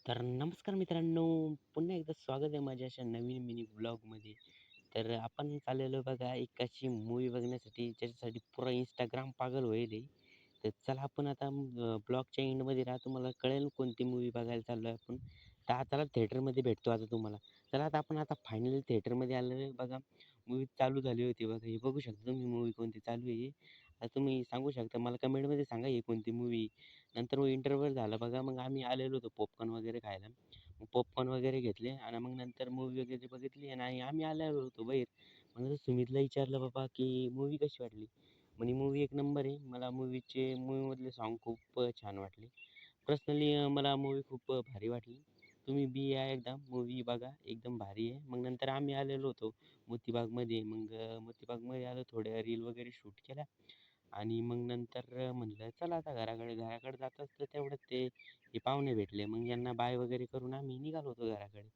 तर नमस्कार मित्रांनो, पुन्हा एकदा स्वागत आहे माझ्या अशा नवीन मिनी ब्लॉगमध्ये. तर आपण चाललेलो बघा एक अशी मूव्ही बघण्यासाठी ज्याच्यासाठी पुरा Instagram पागल होईल आहे. तर चला आपण आता ब्लॉगच्या एंडमध्ये तुम्हाला कळेल कोणती मूव्ही बघायला चाललो आहे आपण. तर चला थिएटरमध्ये भेटतो आता तुम्हाला. चला आता आपण फायनली थिएटरमध्ये आलेलो आहे बघा. मूव्ही चालू झाली होती बघा. हे बघू शकता तुम्ही मूव्ही कोणती चालू आहे. आता तुम्ही सांगू शकता मला कमेंटमध्ये सांगा ही कोणती मूव्ही. नंतर मग इंटरव्हल झाला बघा. मग आम्ही आलेलो होतो पॉपकॉर्न वगैरे खायला. मग पॉपकॉर्न वगैरे घेतले आणि मग नंतर मूव्ही वगैरे बघितली आणि आम्ही आलेलो होतो बाहेर. मग नंतर सुमितला विचारलं बाबा, की मूव्ही कशी वाटली? म्हणे मूव्ही एक नंबर आहे. मला मूव्हीमधले सॉन्ग खूप छान वाटले. पर्सनली मला मूव्ही खूप भारी वाटली. तुम्ही बी या एकदा मूव्ही बघा. एकदम भारी आहे. मग नंतर आम्ही आलेलो होतो मोतीबागमध्ये. मग मोतीबागमध्ये आलो थोड्या रील वगैरे शूट केल्या आणि मग नंतर म्हणलं चला आता घराकडे. घराकडे जात असतं तेवढ्यात ते हे पाहुणे भेटले. मग यांना बाय वगैरे करून आम्ही निघालो होतो घराकडे.